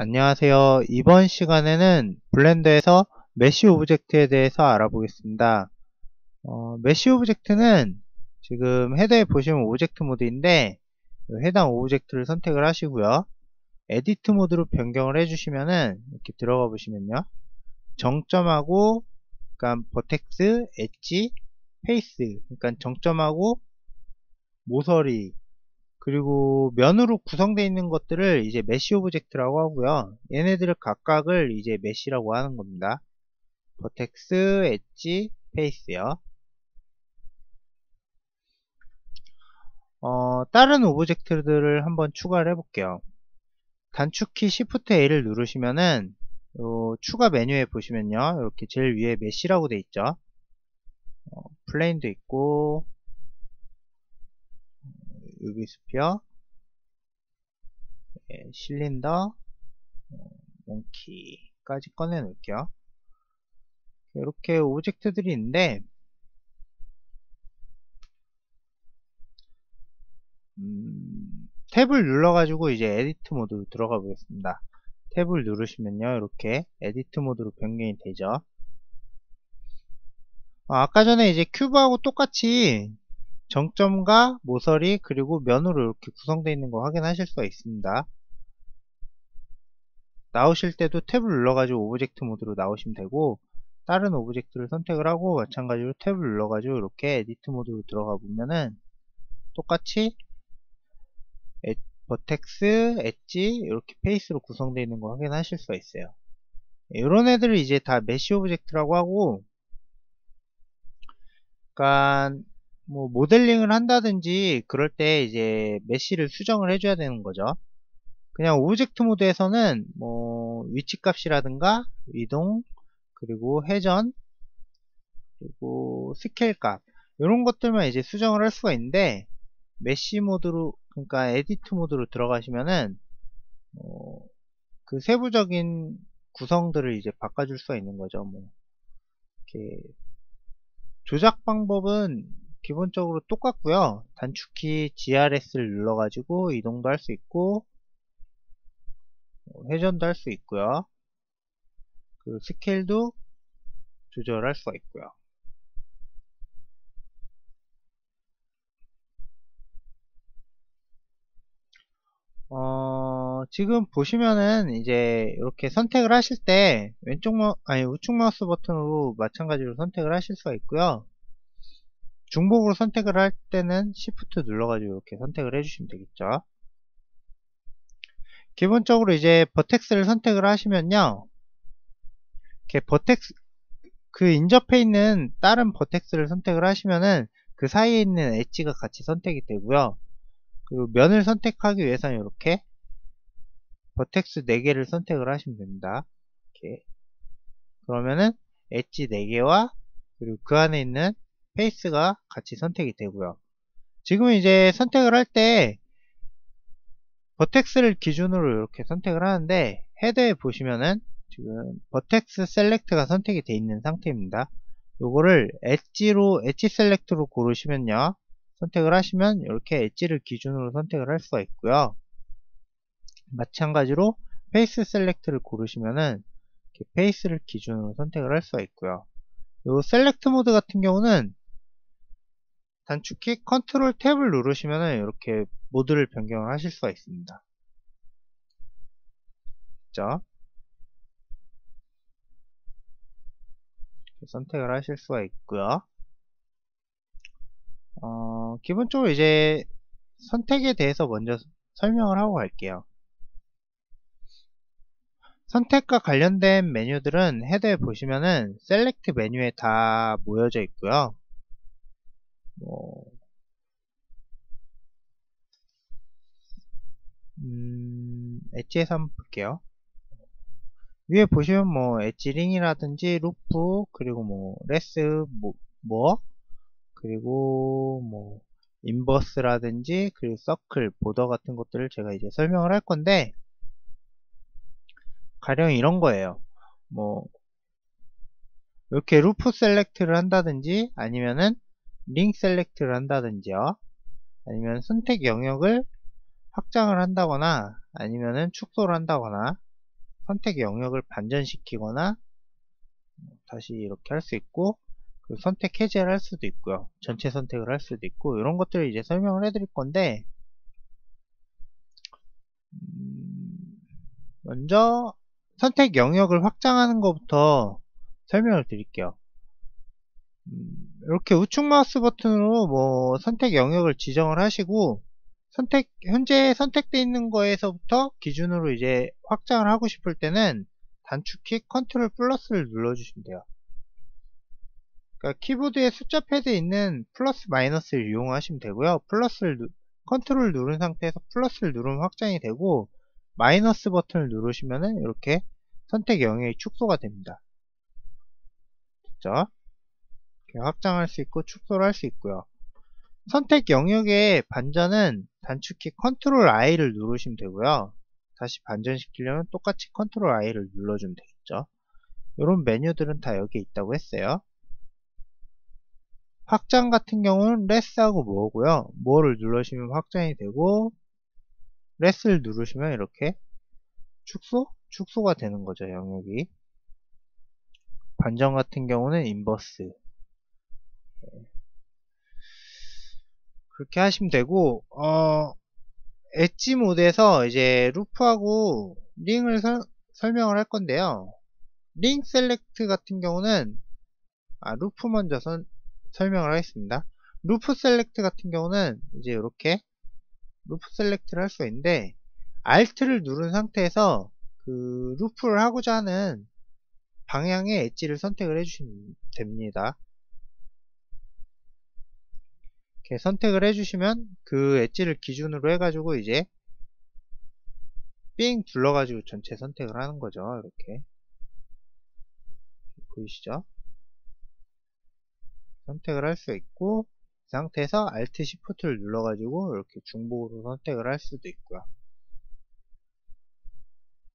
안녕하세요. 이번 시간에는 블렌더에서 메쉬 오브젝트에 대해서 알아보겠습니다. 메쉬 오브젝트는 지금 헤더에 보시면 오브젝트 모드인데 해당 오브젝트를 선택을 하시고요. 에디트 모드로 변경을 해주시면은 이렇게 들어가 보시면요. 정점하고 그러니까 버텍스, 엣지, 페이스 그러니까 정점하고 모서리 그리고 면으로 구성되어 있는 것들을 이제 메쉬 오브젝트라고 하고요. 얘네들을 각각을 이제 메쉬라고 하는 겁니다. 버텍스, 엣지, 페이스요. 다른 오브젝트들을 한번 추가를 해볼게요. 단축키 Shift A를 누르시면은 추가 메뉴에 보시면요. 이렇게 제일 위에 메쉬라고 되어 있죠. 플레인도 있고 UV 스피어, 실린더, 몽키까지 꺼내 놓을게요. 이렇게 오브젝트들이 있는데 탭을 눌러가지고 이제 에디트 모드로 들어가 보겠습니다. 탭을 누르시면요. 이렇게 에디트 모드로 변경이 되죠. 아까 전에 이제 큐브하고 똑같이 정점과 모서리 그리고 면으로 이렇게 구성되어 있는 거 확인하실 수가 있습니다. 나오실 때도 탭을 눌러가지고 오브젝트 모드로 나오시면 되고 다른 오브젝트를 선택을 하고 마찬가지로 탭을 눌러가지고 이렇게 에디트 모드로 들어가 보면은 똑같이 버텍스, 엣지 이렇게 페이스로 구성되어 있는 거 확인하실 수가 있어요. 이런 애들을 이제 다 메쉬 오브젝트라고 하고 그러니까 뭐 모델링을 한다든지 그럴 때 이제 메쉬를 수정을 해줘야 되는 거죠. 그냥 오브젝트 모드에서는 뭐 위치값이라든가 이동 그리고 회전 그리고 스케일 값 이런 것들만 이제 수정을 할 수가 있는데 메쉬 모드로 그러니까 에디트 모드로 들어가시면은 그 세부적인 구성들을 이제 바꿔줄 수가 있는 거죠. 뭐 이렇게 조작 방법은 기본적으로 똑같고요. 단축키 GRS를 눌러가지고 이동도 할 수 있고 회전도 할 수 있고요. 그 스케일도 조절할 수가 있고요. 지금 보시면은 이제 이렇게 선택을 하실 때 우측 마우스 버튼으로 마찬가지로 선택을 하실 수가 있고요. 중복으로 선택을 할 때는 Shift 눌러가지고 이렇게 선택을 해주시면 되겠죠. 기본적으로 이제 버텍스를 선택을 하시면요. 이렇게 버텍스 그 인접해 있는 다른 버텍스를 선택을 하시면은 그 사이에 있는 엣지가 같이 선택이 되고요. 그리고 면을 선택하기 위해서는 이렇게 버텍스 4개를 선택을 하시면 됩니다. 이렇게 그러면은 엣지 4개와 그리고 그 안에 있는 페이스가 같이 선택이 되고요. 지금 이제 선택을 할 때 버텍스를 기준으로 이렇게 선택을 하는데 헤더에 보시면은 지금 버텍스 셀렉트가 선택이 되어 있는 상태입니다. 요거를 엣지 셀렉트로 고르시면요. 선택을 하시면 이렇게 엣지를 기준으로 선택을 할 수가 있고요. 마찬가지로 페이스 셀렉트를 고르시면은 이렇게 페이스를 기준으로 선택을 할 수가 있고요. 요 셀렉트 모드 같은 경우는 단축키 컨트롤 탭을 누르시면은 이렇게 모드를 변경을 하실 수가 있습니다. 그죠? 선택을 하실 수가 있고요. 기본적으로 이제 선택에 대해서 먼저 설명을 하고 갈게요. 선택과 관련된 메뉴들은 헤더에 보시면은 셀렉트 메뉴에 다 모여져 있고요. 뭐, 엣지에서 한번 볼게요. 위에 보시면 뭐 엣지 링이라든지 루프 그리고 뭐 레스 그리고 뭐 인버스라든지 그리고 서클 보더 같은 것들을 제가 이제 설명을 할 건데 가령 이런 거예요. 뭐 이렇게 루프 셀렉트를 한다든지 아니면은 링 셀렉트를 한다든지요. 아니면 선택 영역을 확장을 한다거나 아니면은 축소를 한다거나 선택 영역을 반전시키거나 다시 이렇게 할 수 있고, 선택 해제를 할 수도 있고요. 전체 선택을 할 수도 있고, 이런 것들을 이제 설명을 해드릴 건데, 먼저 선택 영역을 확장하는 것부터 설명을 드릴게요. 이렇게 우측 마우스 버튼으로 뭐 선택 영역을 지정을 하시고, 현재 선택되어 있는 거에서부터 기준으로 이제 확장을 하고 싶을 때는 단축키 컨트롤 플러스를 눌러주시면 돼요. 그러니까 키보드에 숫자 패드에 있는 플러스 마이너스를 이용하시면 되고요. 컨트롤 누른 상태에서 플러스를 누르면 확장이 되고, 마이너스 버튼을 누르시면은 이렇게 선택 영역이 축소가 됩니다. 됐죠? 이렇게 확장할 수 있고 축소를 할 수 있고요. 선택 영역의 반전은 단축키 컨트롤 I를 누르시면 되고요. 다시 반전시키려면 똑같이 컨트롤 I를 눌러주면 되겠죠. 이런 메뉴들은 다 여기에 있다고 했어요. 확장 같은 경우는 레스하고 뭐고요. 뭐를 누르시면 확장이 되고, 레스를 누르시면 이렇게 축소가 되는 거죠, 영역이. 반전 같은 경우는 인버스. 그렇게 하시면 되고, 엣지 모드에서 이제 루프하고 링을 설명을 할 건데요. 링 셀렉트 같은 경우는, 루프 먼저 설명을 하겠습니다. 루프 셀렉트 같은 경우는 이제 이렇게 루프 셀렉트를 할 수 있는데, Alt를 누른 상태에서 그 루프를 하고자 하는 방향의 엣지를 선택을 해주시면 됩니다. 이렇게 선택을 해주시면 그 엣지를 기준으로 해가지고 이제 삥 둘러가지고 전체 선택을 하는 거죠. 이렇게 보이시죠? 선택을 할 수 있고, 이 상태에서 Alt Shift를 눌러가지고 이렇게 중복으로 선택을 할 수도 있고요.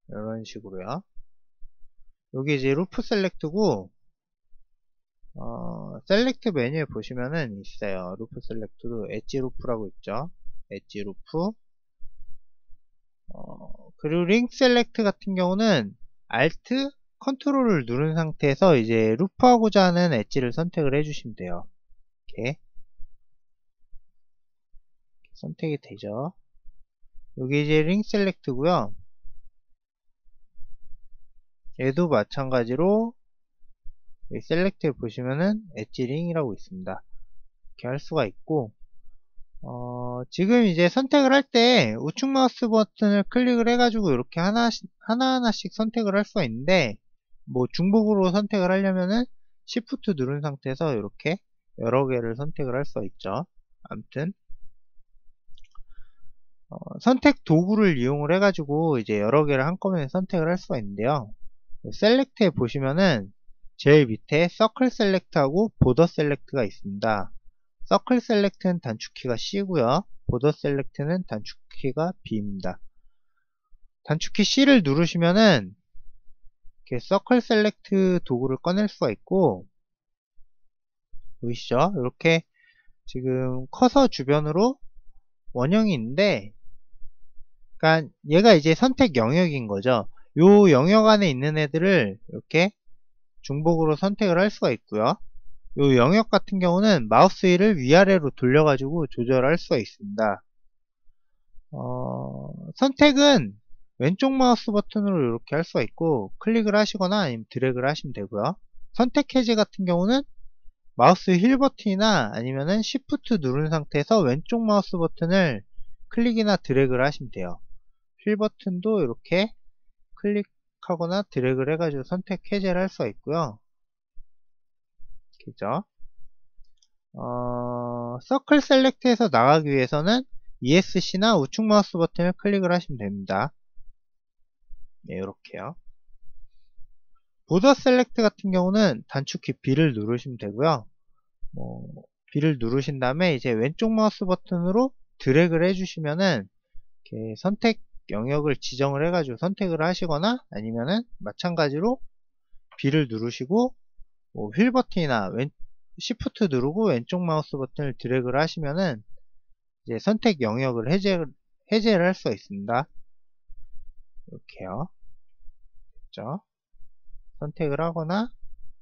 이런 식으로요. 여기 이제 루프 셀렉트고, 셀렉트 메뉴에 보시면은 있어요. 루프 셀렉트도 엣지 루프라고 있죠. 엣지 루프. 그리고 링 셀렉트 같은 경우는 Alt, 컨트롤을 누른 상태에서 이제 루프하고자 하는 엣지를 선택을 해주시면 돼요. 이렇게 선택이 되죠. 여기 이제 링 셀렉트고요. 얘도 마찬가지로 셀렉트에 보시면은 엣지 링이라고 있습니다. 이렇게 할 수가 있고, 지금 이제 선택을 할 때 우측 마우스 버튼을 클릭을 해가지고 이렇게 하나하나씩 선택을 할 수가 있는데, 뭐 중복으로 선택을 하려면은 Shift 누른 상태에서 이렇게 여러 개를 선택을 할 수가 있죠. 아무튼 선택 도구를 이용을 해가지고 이제 여러 개를 한꺼번에 선택을 할 수가 있는데요. 셀렉트에 보시면은 제일 밑에 서클 셀렉트하고 보더 셀렉트가 있습니다. 서클 셀렉트는 단축키가 C고요. 보더 셀렉트는 단축키가 B입니다. 단축키 C를 누르시면은 이렇게 서클 셀렉트 도구를 꺼낼 수가 있고, 보이시죠? 이렇게 지금 커서 주변으로 원형이 있는데, 그러니까 얘가 이제 선택 영역인 거죠. 요 영역 안에 있는 애들을 이렇게 중복으로 선택을 할 수가 있고요. 요 영역 같은 경우는 마우스 휠을 위아래로 돌려가지고 조절할 수가 있습니다. 선택은 왼쪽 마우스 버튼으로 이렇게 할 수가 있고, 클릭을 하시거나 아니면 드래그를 하시면 되고요. 선택 해제 같은 경우는 마우스 휠 버튼이나 아니면은 Shift 누른 상태에서 왼쪽 마우스 버튼을 클릭이나 드래그를 하시면 돼요. 휠 버튼도 이렇게 클릭하거나 드래그를 해가지고 선택 해제를 할 수가 있고요. 그죠? 서클 셀렉트에서 나가기 위해서는 ESC나 우측 마우스 버튼을 클릭을 하시면 됩니다. 네, 이렇게요. 보더 셀렉트 같은 경우는 단축키 B를 누르시면 되고요. B를 누르신 다음에 이제 왼쪽 마우스 버튼으로 드래그를 해주시면은 이렇게 선택 영역을 지정을 해가지고 선택을 하시거나 아니면은 마찬가지로 B를 누르시고 휠 버튼이나 Shift 누르고 왼쪽 마우스 버튼을 드래그를 하시면은 이제 선택 영역을 해제를 할 수가 있습니다. 이렇게요. 되겠죠. 선택을 하거나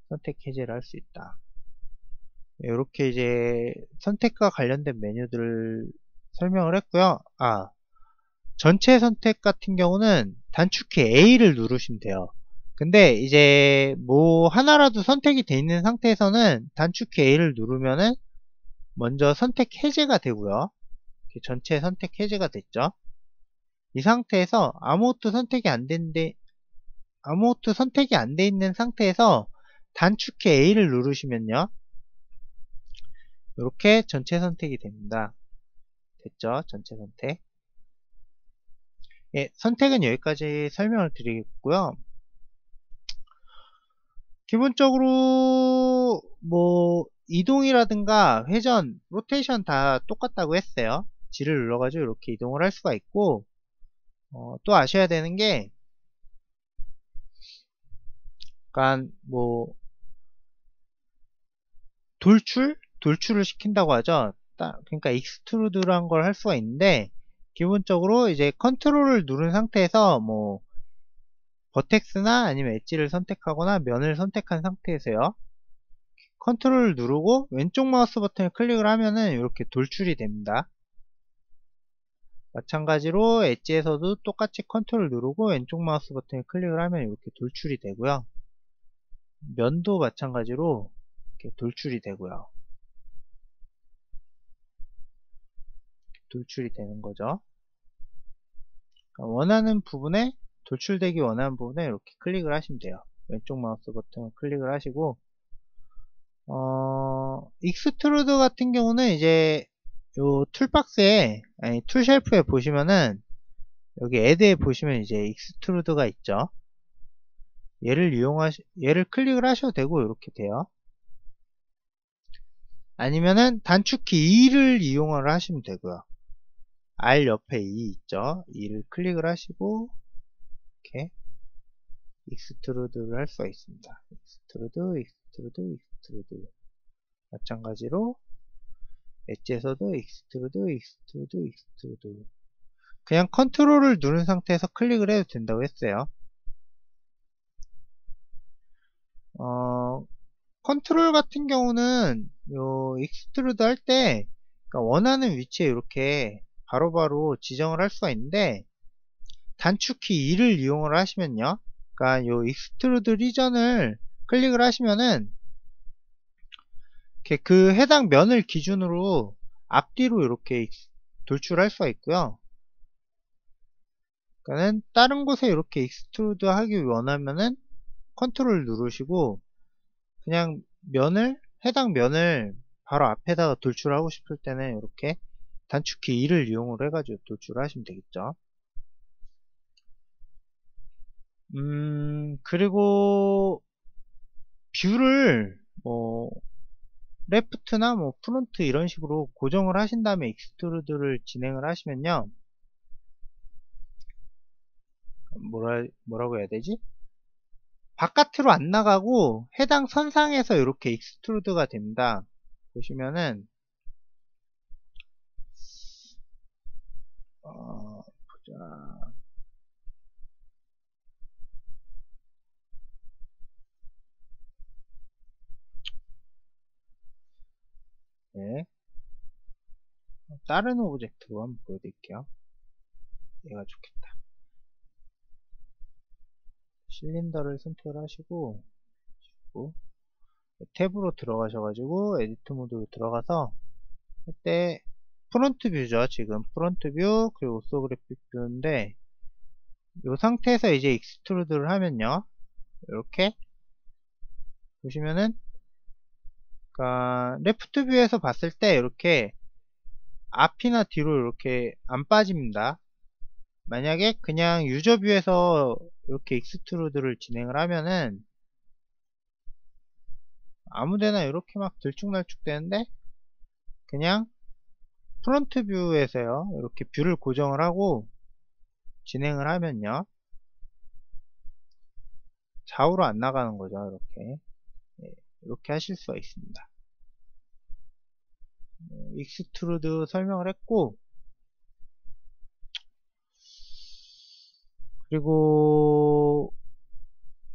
선택 해제를 할 수 있다. 이렇게 이제 선택과 관련된 메뉴들을 설명을 했고요. 전체 선택 같은 경우는 단축키 A를 누르시면 돼요. 근데 이제 뭐 하나라도 선택이 돼 있는 상태에서는 단축키 A를 누르면은 먼저 선택 해제가 되고요. 전체 선택 해제가 됐죠. 이 상태에서 아무것도 선택이 안 돼 있는 상태에서 단축키 A를 누르시면요. 이렇게 전체 선택이 됩니다. 됐죠? 전체 선택. 예, 선택은 여기까지 설명을 드리겠고요. 기본적으로 뭐 이동이라든가 회전, 로테이션 다 똑같다고 했어요. G를 눌러가지고 이렇게 이동을 할 수가 있고, 또 아셔야 되는 게, 약간 뭐 돌출을 시킨다고 하죠. 그러니까 익스트루드란 걸 할 수가 있는데, 기본적으로 이제 컨트롤을 누른 상태에서 뭐 버텍스나 아니면 엣지를 선택하거나 면을 선택한 상태에서요. 컨트롤을 누르고 왼쪽 마우스 버튼을 클릭을 하면은 이렇게 돌출이 됩니다. 마찬가지로 엣지에서도 똑같이 컨트롤 누르고 왼쪽 마우스 버튼을 클릭을 하면 이렇게 돌출이 되고요. 면도 마찬가지로 이렇게 돌출이 되고요. 돌출이 되는 거죠. 원하는 부분에 돌출되기 원하는 부분에 이렇게 클릭을 하시면 돼요. 왼쪽 마우스 버튼을 클릭을 하시고 익스트루드 같은 경우는 이제 요 툴박스에 툴 쉘프에 보시면은 여기 애드에 보시면 이제 익스트루드가 있죠. 얘를 클릭을 하셔도 되고 이렇게 돼요. 아니면은 단축키 2를 이용을 하시면 되고요. R 옆에 2 있죠. 2를 클릭을 하시고 이렇게 익스트루드를 할 수가 있습니다. 익스트루드 마찬가지로 엣지에서도 익스트루드 그냥 컨트롤을 누른 상태에서 클릭을 해도 된다고 했어요. 컨트롤 같은 경우는 요 익스트루드 할 때 원하는 위치에 이렇게 바로바로 지정을 할 수가 있는데 단축키 2를 이용을 하시면요. 그러니까 요 익스트루드 리전을 클릭을 하시면은 이렇게 그 해당 면을 기준으로 앞뒤로 이렇게 돌출할 수가 있고요. 그러니까는 다른 곳에 이렇게 익스트루드 하기 원하면은 컨트롤 누르시고 그냥 해당 면을 바로 앞에다가 돌출하고 싶을 때는 이렇게 단축키 2를 이용을 해가지고 돌출을 하시면 되겠죠. 그리고 뷰를 뭐 레프트나 뭐 프론트 이런 식으로 고정을 하신 다음에 익스트루드를 진행을 하시면요. 뭐라고 해야 되지? 바깥으로 안 나가고 해당 선상에서 이렇게 익스트루드가 됩니다. 보시면은 보자. 네. 다른 오브젝트로 한번 보여드릴게요. 얘가 좋겠다. 실린더를 선택을 하시고 탭으로 들어가셔가지고 에디트 모드로 들어가서 그때 프론트 뷰죠. 지금 프론트 뷰 그리고 오소그래픽 뷰인데 이 상태에서 이제 익스트루드를 하면요. 이렇게 보시면은 그러니까 레프트 뷰에서 봤을 때 이렇게 앞이나 뒤로 이렇게 안 빠집니다. 만약에 그냥 유저 뷰에서 이렇게 익스트루드를 진행을 하면은 아무데나 이렇게 막 들쭉날쭉 되는데 그냥 프론트 뷰에서요 이렇게 뷰를 고정을 하고 진행을 하면요 좌우로 안 나가는 거죠. 이렇게 이렇게 하실 수가 있습니다. 익스트루드 설명을 했고 그리고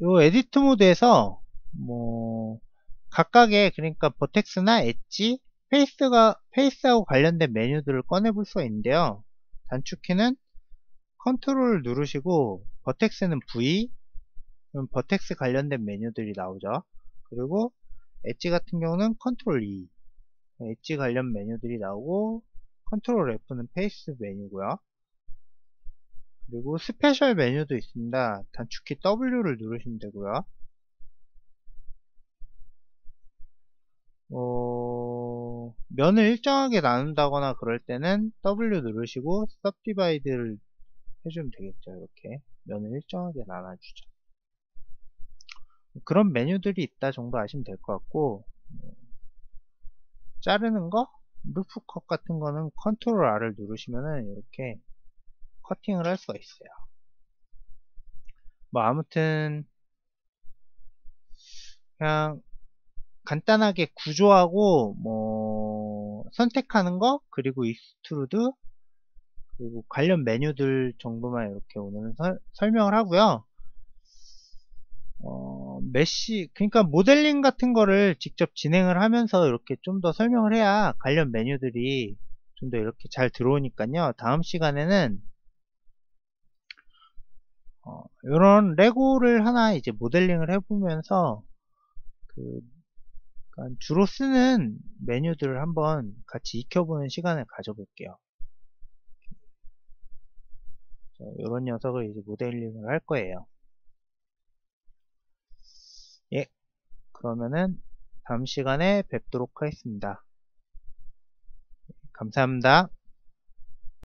요 에디트 모드에서 뭐 각각의 그러니까 버텍스나 엣지, 페이스하고 관련된 메뉴들을 꺼내 볼 수가 있는데요. 단축키는 컨트롤 누르시고 버텍스는 V, 그럼 버텍스 관련된 메뉴들이 나오죠. 그리고 엣지 같은 경우는 컨트롤 E, 엣지 관련 메뉴들이 나오고 컨트롤 F는 페이스 메뉴고요. 그리고 스페셜 메뉴도 있습니다. 단축키 W를 누르시면 되고요. 면을 일정하게 나눈다거나 그럴 때는 W 누르시고 Subdivide를 해주면 되겠죠. 이렇게 면을 일정하게 나눠주죠. 그런 메뉴들이 있다 정도 아시면 될 것 같고, 자르는 거, 루프 컷 같은 거는 컨트롤 R을 누르시면은 이렇게 커팅을 할 수가 있어요. 뭐 아무튼 그냥 간단하게 구조하고 뭐 선택하는 거, 그리고 익스트루드, 그리고 관련 메뉴들 정도만 이렇게 오늘은 설명을 하고요. 메시, 그러니까 모델링 같은 거를 직접 진행을 하면서 이렇게 좀 더 설명을 해야 관련 메뉴들이 좀 더 이렇게 잘 들어오니까요. 다음 시간에는 이런 레고를 하나 이제 모델링을 해보면서 그 그러니까 주로 쓰는 메뉴들을 한번 같이 익혀보는 시간을 가져볼게요. 이런 녀석을 이제 모델링을 할 거예요. 예, 그러면은 다음 시간에 뵙도록 하겠습니다. 감사합니다.